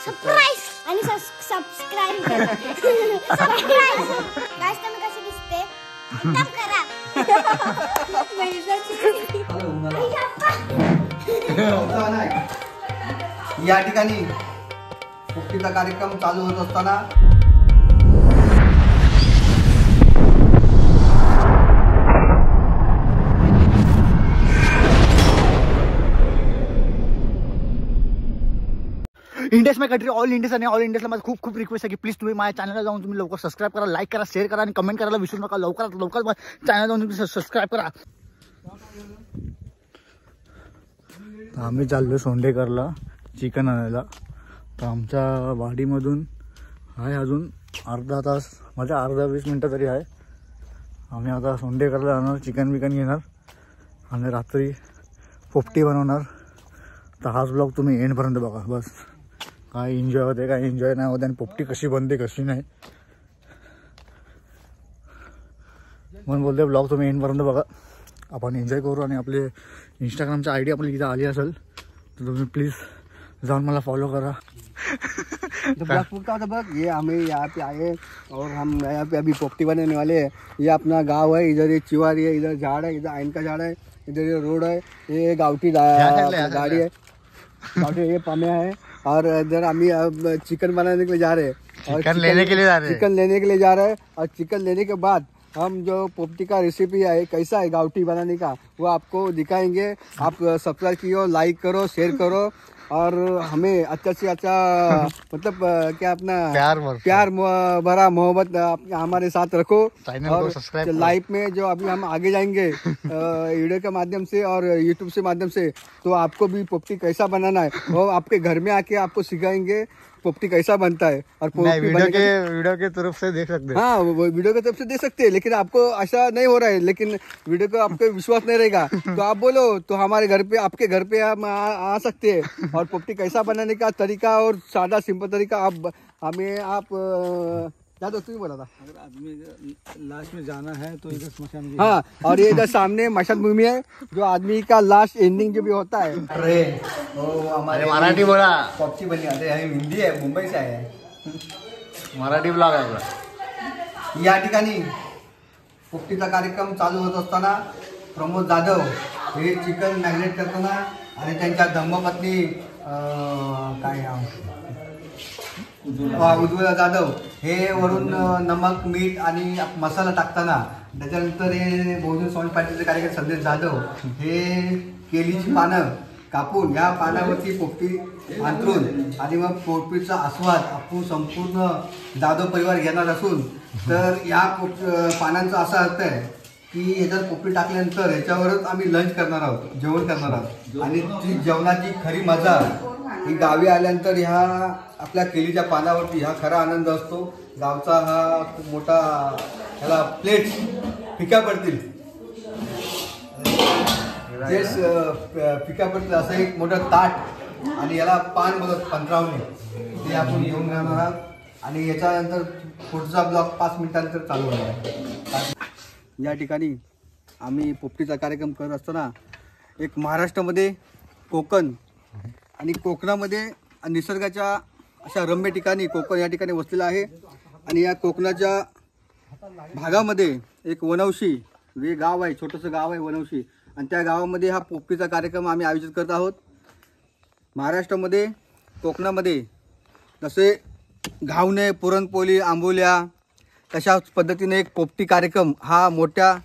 Surprise आणि subscribe करा. Surprise guys, तुम्ही कसे दिसते एकदम खराब. या ठिकाणी पोपटीचा कार्यक्रम चालू होत असताना इंडियाज माय कंट्री, ऑल इंडियाज आणि ऑल इंडियाजला माझं खूप खूप रिक्वेस्ट आहे की प्लीज तुम्ही माझ्या चॅनलला जाऊन तुम्ही लवकर सबस्क्राईब करा, लाईक करा, शेअर करा आणि कमेंट करायला विसरू नका. लवकरात लवकर चॅनल जाऊन तुम्ही सबस्क्राईब करा. आम्ही चाललो सोंडेकरला चिकन आणायला. तर आमच्या वाडीमधून आहे अजून अर्धा तास, माझ्या 20 मिनटं तरी आहे. आम्ही आता सोंडेकरला जाणार, चिकन बिकन घेणार आणि रात्री पोपटी बनवणार. तर हाच ब्लॉग तुम्ही एंडपर्यंत बघा. बस काय एन्जॉय होते काय एन्जॉय नाही होते आणि पोपटी कशी बनते कशी नाही म्हणून बोलते ब्लॉग तुम्ही एंडपर्यंत बघा. आपण एन्जॉय करू आणि आपले इंस्टाग्रामची आयडी आपली इथं आली असेल तर तुम्ही प्लीज जाऊन मला फॉलो करा. तो ब्लॉग पूरा था बस. ये हमें यहाँ पे आए और हम यहाँ पे अभी पोपटी बनाने वाले हैं. ये अपना गांव है, इधर ये चिवारी है, इधर झाड़ है, इधर आइन का झाड़ है, इधर ये रोड है, ये गावठी गाड़ी है, गावठी ये पम्या है. और इधर हम चिकन बनाने के लिए जा रहे हैं. चिकन लेने के लिए जा रहे हैं. चिकन लेने के लिए जा रहे हैं. और चिकन लेने के बाद हम जो पोपटी का रेसिपी है कैसा है गावठी बनाने का वो आपको दिखाएंगे. आप सब्सक्राइब कियो, लाइक करो, शेयर करो और हमें अच्छा से अच्छा मतलब क्या अपना प्यार भरा मोहब्बत हमारे साथ रखो. और लाइफ में जो अभी हम आगे जाएंगे वीडियो के माध्यम से और यूट्यूब से माध्यम से, तो आपको भी पोपटी कैसा बनाना है वो आपके घर में आके आपको सिखाएंगे पोपटी कैसा बनता है. और वीडियो के तरफ से देख सकते हैं. हाँ, वीडियो की तरफ से देख सकते हैं, लेकिन आपको ऐसा नहीं हो रहा है. लेकिन वीडियो को आपको विश्वास नहीं रहेगा तो आप बोलो तो हमारे घर पे, आपके घर पे हम आ सकते हैं. और पोपटी कैसा बनाने का तरीका और सादा सिंपल तरीका आप हमें आप याद तुम्ही बोला था. अगर आदमी लास्ट में जाना है तो इधर स्मशान. हाँ, और ये इधर सामने मशाल भूमि है जो आदमी का लास्ट एंडिंग जो भी होता है. अरे हमारे मराठी बोला. पोपटी बनी आते हैं, हिंदी है, मुंबई से आए हैं. मराठी ब्लॉग आहे. या ठिकाणी पोपटीचा कार्यक्रम चालू होत असताना प्रमोद जाधव हे चिकन मॅरिनेट करताना आणि त्यांच्या धर्मपत्नी काय नाव उज्ज्वला जाधव हे वरून नमक मीठ आणि मसाला टाकताना, त्याच्यानंतर हे बहुजन समाज पार्टीचे कार्यकर्ते संदेश जाधव हे केलीची पानं कापून या पानावरती पोपटी अंतरून आणि मग पोपटीचा आस्वाद आपण संपूर्ण जाधव परिवार घेणार असून, तर या पानांचा असा अर्थ आहे की याच्यात पोपटी टाकल्यानंतर ह्याच्यावरच आम्ही लंच करणार आहोत, जेवण करणार आहोत. आणि ती जेवणाची खरी मजा ही गावी आल्यानंतर ह्या आपल्या केलीच्या पानावरती हा खरा आनंद असतो. गावचा हा खूप मोठा ह्याला प्लेट्स फिका पडतील, तेच फिका पडतील असं एक मोठं ताट आणि याला पान बोलत 15 ते आपण घेऊन राहणार आहोत. आणि याच्यानंतर पुढचा ब्लॉग 5 मिनिटांनंतर चालू होणार आहे. या ठिकाणी आम्ही पोपटीचा कार्यक्रम करत असताना एक महाराष्ट्रामध्ये कोकण आणि कोकणामध्ये निसर्गाच्या अशा रम्य ठिकाणी कोकण या ठिकाणी वसलेला आहे. आणि या कोकणाच्या भागामध्ये एक वनौशी हे गाव आहे, छोटंसं गाव आहे वनौशी, आणि त्या गावामध्ये हा पोपटीचा कार्यक्रम आम्ही आयोजित करत आहोत. महाराष्ट्रामध्ये कोकणामध्ये जसे घावणे, पुरणपोळी, आंबोल्या तशाच पद्धतीने एक पोपटी कार्यक्रम हा मोठ्या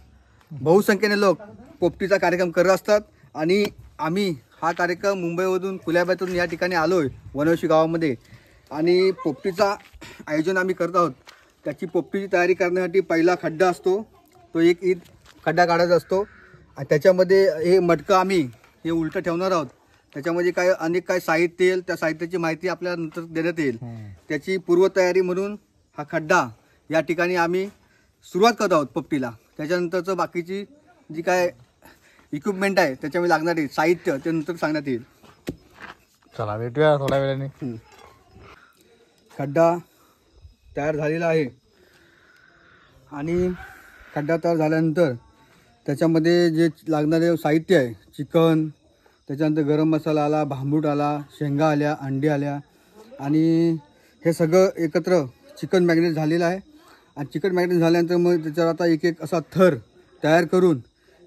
बहुसंख्येने लोक पोपटीचा कार्यक्रम करत असतात. आणि आम्ही हा कार्यक्रम मुंबईमधून कुलाब्यातून या ठिकाणी आलो आहे वनौशी गावामध्ये. आणि पोपटीचा आयोजन आम्ही करत आहोत. त्याची पोपटीची तयारी करण्यासाठी पहिला खड्डा असतो, तो एक खड्डा काढायचा असतो. आणि त्याच्यामध्ये हे मटकं आम्ही हे उलटं ठेवणार आहोत. त्याच्यामध्ये अनेक साहित्य येईल, त्या साहित्याची माहिती आपल्याला नंतर देण्यात येईल. त्याची पूर्वतयारी म्हणून हा खड्डा या ठिकाणी आम्ही सुरुवात करत आहोत पोपटीला. त्याच्यानंतरचं बाकीची जी काय इक्विपमेंट आहे त्याच्यामध्ये लागणारे साहित्य ते नंतर सांगण्यात येईल. चला भेटूया थोड्या वेळाने. खड्डा तयार झालेला आहे आणि खड्डा तयार झाल्यानंतर त्याच्यामध्ये जे लागणारे साहित्य आहे, चिकन, त्याच्यानंतर गरम मसाला आला, भांबूट आला, शेंगा आल्या, अंडी आल्या, आणि हे सगळं एकत्र चिकन मॅग्नेट झालेलं आहे. आणि चिकन मॅग्नेट झाल्यानंतर मग त्याच्यावर आता एक एक असा थर तयार करून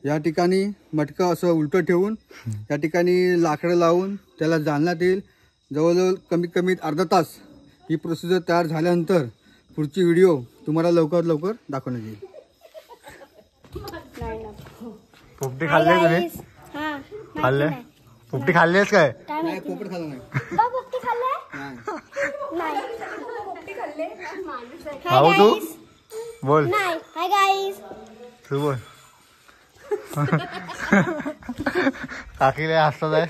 या ठिकाणी मटकं असं उलटं ठेवून या ठिकाणी लाकडं लावून त्याला जाळण्यात येईल. जवळजवळ कमीत कमी अर्धा तास ही प्रोसिजर तयार झाल्यानंतर पुढची व्हिडिओ तुम्हाला लवकर दाखवण्यात येईल. पोपटी खाल्ली तुम्ही? खाल्ले? पोपटी खाल्लीस काय? नाही, पोपट खाल्लं नाही. पोपटी खाल्ले? नाही. भाऊ तू बोल. नाही. Hi guys. तू बोल. काकीला हसत आहे.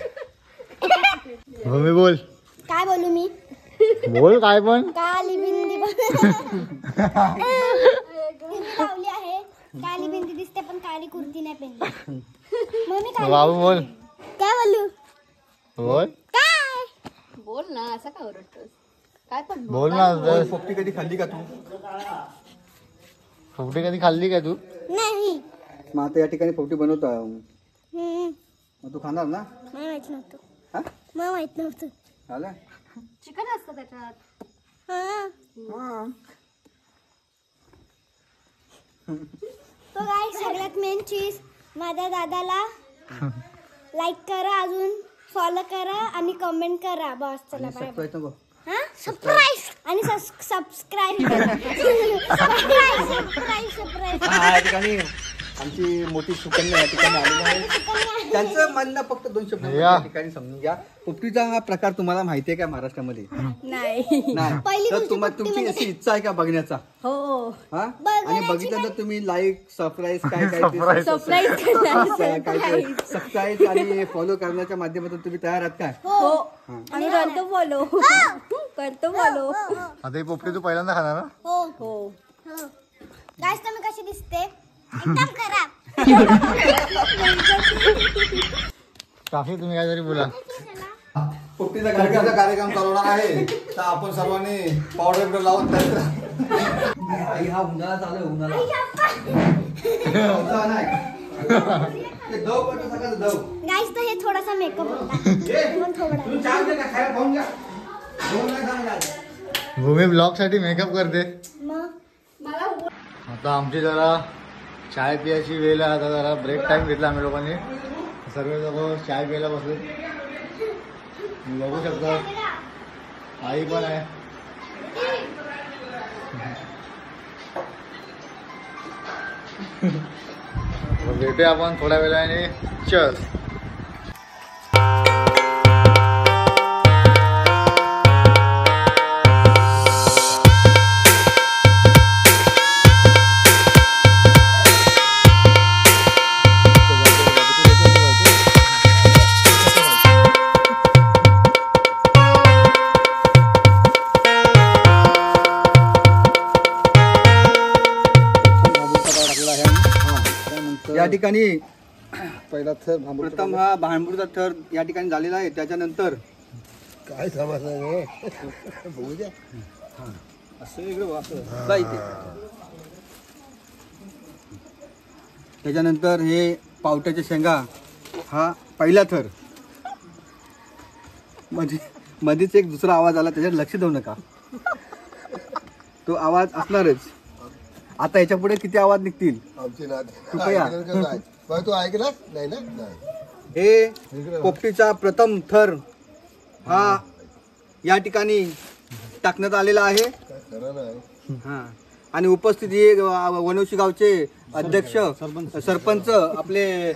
भूमी बोल. काय बोलू मी? बोल काय पण. काली बिंदी लावली आहे. काली बिंदी दिसते पण काली कुर्ती नाही पेरली. मम्मी काय बाबू बोल. काय बोलू? बोल. काय बोल ना, असं का ओरडतोस? काय पण बोल ना. पोपटी कधी खाल्ली का तू? पोपटी कधी खाल्ली काय तू? नाही. मग आता या ठिकाणी पोपटी बनवतो आहे. हम्म. मग तू खाणार ना? मला माहित नव्हतं. हा? मला माहित नव्हतं. झालं? चिकन असतं त्याच्यात. हा. हा. तो काय सगळ्यात मेन चीज माझ्या दादाला लाईक करा, अजून फॉलो करा आणि कमेंट करा. बस चला बाय. सबस्क्राईब नको. हा सबस्क्राईब आणि सबस्क्राईब करा. सबस्क्राईब. हा, या ठिकाणी आमची मोठी सुकन्या या ठिकाणी आलेली आहे. त्यांचं म्हणणं फक्त 2 शब्द या ठिकाणी समजून घ्या. पोपटीचा हा प्रकार तुम्हाला माहिती आहे का महाराष्ट्रामध्ये? नाही. नाही. तर तुमची अशी इच्छा आहे का बघण्याचा? हो. हा, आणि बघितल्यानंतर तुम्ही लाईक सबस्क्राईब सबस्क्राईब आणि फॉलो करण्याच्या माध्यमातून तुम्ही तयार आहात काय? हो. आम्ही करतो फॉलो. करतो फॉलो. आता ही पोपटी तू पहिल्यांदा खाणार ना? हो हो. गाईस तुम्ही कशी दिसते? एकदम खराब. काकी तुम्ही काहीतरी बोला. पोपटीचा कार्यक्रम चालवणार आहे तर आपण सर्वांनी पावडर लावून आई हा उन्हाळा चालू आहे. उन्हाळा नाही. गाईस तर हे थोडासा मेकअप होता. पण थोडा. भूमी ब्लॉग साठी मेकअप करते. मग आता आमची जरा चाय पियाची वेळ आहे. आता जरा ब्रेक टाइम घेतला आम्ही लोकांनी. सर्व लोक चाय प्यायला बसले. बघू शकता आई पण आहे. भेटूया आपण थोड्या वेळाने. चल. या ठिकाणी पहिला थर प्रथम हा भांबूरचा थर या ठिकाणी झालेला आहे. त्याच्यानंतर काय समजलं बघू द्या. असं वेगळं असं इथे. त्याच्यानंतर हे पावट्याच्या शेंगा हा पहिला थर. मध्येच एक दुसरा आवाज आला, त्याच्यात लक्ष देऊ नका. तो आवाज असणारच. आता याच्या पुढे किती आवाज निघतील कृपया. तू ऐकला नाही ना? हे पोपटीचा प्रथम थर हा या ठिकाणी टाकण्यात आलेला आहे. हा, आणि उपस्थित हे वनौशी गावचे अध्यक्ष सरपंच आपले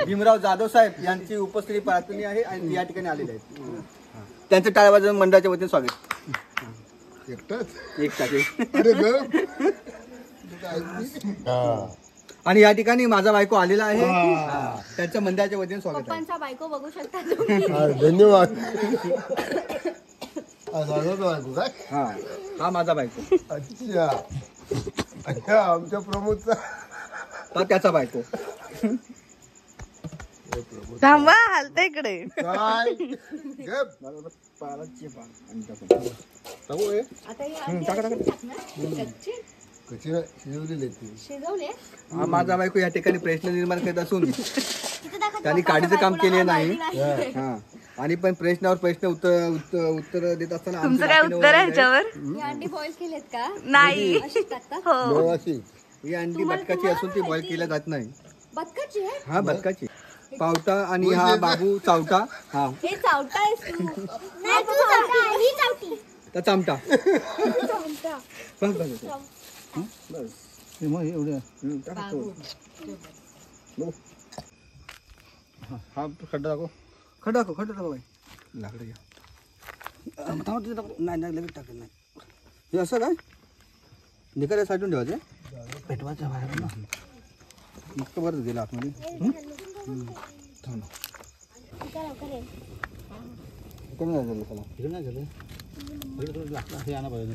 भीमराव जाधव साहेब यांची उपस्थिती प्रार्थनीय आहे आणि या ठिकाणी आलेले आहेत. त्यांचं टाळ्या वाजवून मंडळाच्या वतीने स्वागत. आणि या ठिकाणी माझा बायको आलेला आहे. त्यांच्या मंडळाच्या वतीने स्वागत आहे. पप्पांचा बायको बघू शकता तुम्ही. धन्यवाद. हा, हा माझा बायको. अच्छा, आमच्या प्रमोदचा हा त्याचा बायको. थांबा, हलते इकडे. काय शिजवले. हा माझा बायको या ठिकाणी प्रश्न निर्माण करत असून त्यांनी काडीचं काम केले नाही. हा, आणि पण प्रश्नावर प्रश्न उत्तर देत असताना तुमचं काय उत्तर आहे ह्याच्यावर? अंडी बॉईल केलेत का? नाही. हो. व्यवस्थित. ही अंडी बदकाची असून ती बॉईल केल्या जात नाही. बदकाची आहे? हा बदकाची. पावटा आणि हा बाबू चावटा. हा हे चावटा आहेस तू. नाही, तू चावटा, ही चावटी. तर चामटा. मग एवढ्या हा खड्डा दाखव. खड्डा बाई लाकडं घ्या. नाही लगेच टाकेल नाही. हे असं काय निकाला साठवून ठेवायचं पेटवायचं बाहेर ना. मस्त बरंच गेलं आतमध्ये. थांब कमी नाही झालं त्याला. इकडे नाही झालं. इकडे थोडं लागतं हे आणा पाहिजे.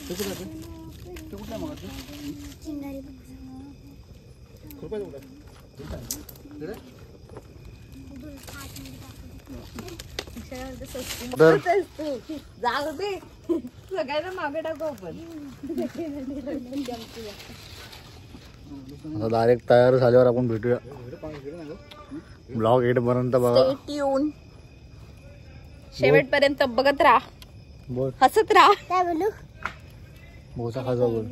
ते कुठं आहे? ते कुठं आहे मग आता? कृपया कुठं आहे? तर जाऊ दे सगळ्यांना मागे टाकू आपण. आता डायरेक्ट तयार झाल्यावर आपण भेटूया. ब्लॉग 8 पर्यंत बघा. Stay tuned. शेवटपर्यंत बघत राहा, बोल हसत राहा. काय बोलू? बोचा खाजा बोल.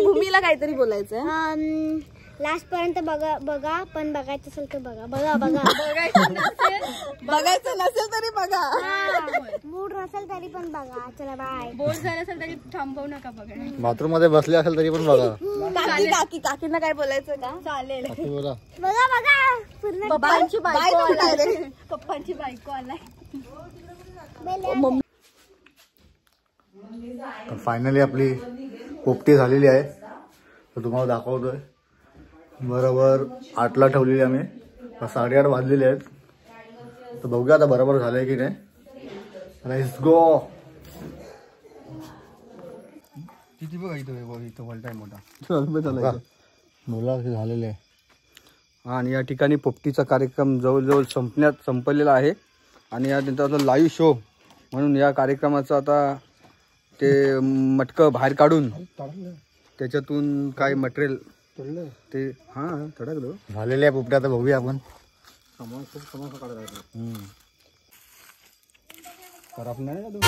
भूमीला काहीतरी बोलायचं. लास्ट पर्यंत बघा पण बघायचं असेल तर बघा. बघायचं नसेल तरी बघा. मूड नसेल तरी पण बघा. चला बाय. बोर झालं असेल तरी थांबवू नका बघा. बाथरूम मध्ये बसले असेल तरी पण बघा. काकींना काय बोलायचं का? चालेल. काकी बोला. बघा पूर्ण पप्पांची बायको. पप्पांची बायको आलाय. तर फायनली आपली पोपटी झालेली आहे. तर तुम्हाला दाखवतोय. बरोबर 8ला ठेवलेली आम्ही. 8:30 वाजलेले आहेत. तर बघूया आता बरोबर झालंय की नाही. Let's go. किती बघा इथं वॉल्टाय मोठा मुला झालेले आहे. आणि या ठिकाणी पोपटीचा कार्यक्रम जवळजवळ संपलेला आहे. आणि या नंतर लाईव्ह शो म्हणून या कार्यक्रमाचं आता ते मटकं बाहेर काढून त्याच्यातून काय मटेरियल ते थोडं झालेले आहे पोपटी. आता बघूया आपण. खराब नाही ना तू.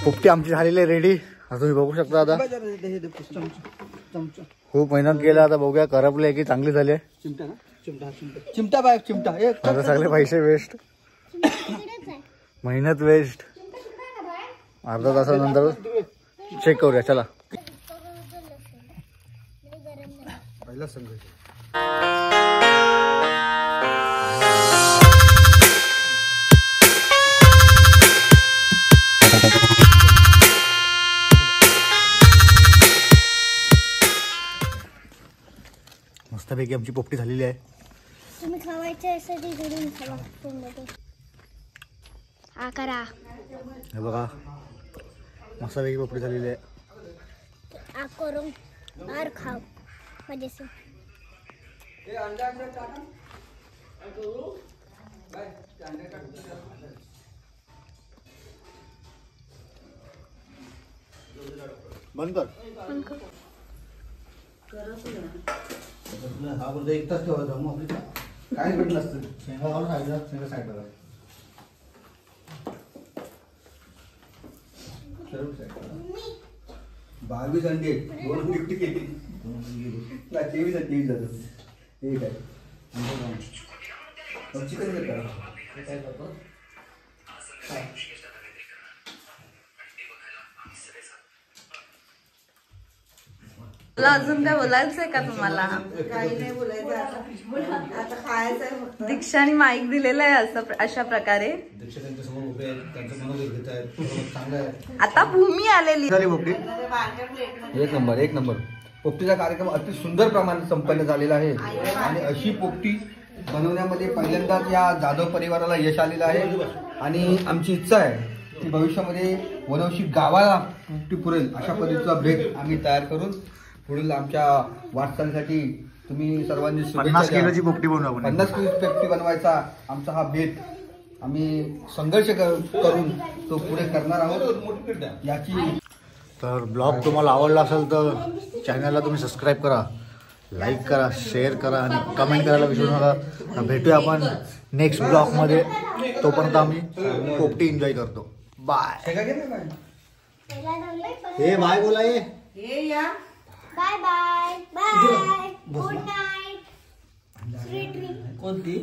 पोपटी आमची झालेली आहे रेडी. आता तुम्ही बघू शकता. आता खूप मेहनत केला. आता बघूया करपले की चांगली झाली. चिमटा बाय चिमटा. आता सगळे पैसे वेस्ट, मेहनत वेस्ट. अर्धा तासानंतर चेक करूया. चला. पहिला संघ मस्तपैकी आमची पोपटी झालेली आहे. तुम्ही खावायचे असेल ते घरून खावा. हा करा. हे बघा मस्तपैकी पोपटी झालेली आहे. आ करून और खाओ मजे से. बंद कर. हा बोलतो एक तास ठेवायचा. मग काय भेटलं असतं. शेंगा लावून खायचा. शेंगा साईडला. 22 अंडे 2 गिफ्ट केली. 23 झालं. ठीक आहे. चिकन करा. मला अजून काय बोलायचंय का तुम्हाला? काही नाही बोलायचं आता खायचं. दीक्षाने माईक दिलेलं आहे अशा प्रकारे. आता भूमी आलेली. झाली पोपटी. एक नंबर. पोपटीचा कार्यक्रम अति सुंदर प्रमाणात संपन्न झालेला आहे. आणि अशी पोपटी बनवण्यामध्ये पहिल्यांदाच या जाधव परिवाराला यश आलेलं आहे. आणि आमची इच्छा आहे की भविष्यामध्ये वनवशी गावाला पोपटी पुरेल अशा पद्धतीचा भेट आम्ही तयार करून पुढील आमच्या वाटचालीसाठी तुम्ही सर्वांनी शुभेच्छा 50 द्या. किलोची पोपटी बनवू आपण 50 किलो पेपटी बनवायचा आमचा हा बेत आम्ही संघर्ष करून तो पुढे करणार आहोत याची. तर ब्लॉग तुम्हाला आवडला असेल तर चॅनलला तुम्ही सबस्क्राईब करा, लाईक करा, शेअर करा आणि कमेंट करायला विसरू नका. भेटूया आपण नेक्स्ट ब्लॉगमध्ये. तोपर्यंत आम्ही पोपटी एन्जॉय करतो. बाय. हे बाय बोला. हे या bye bye bye good night. कोणती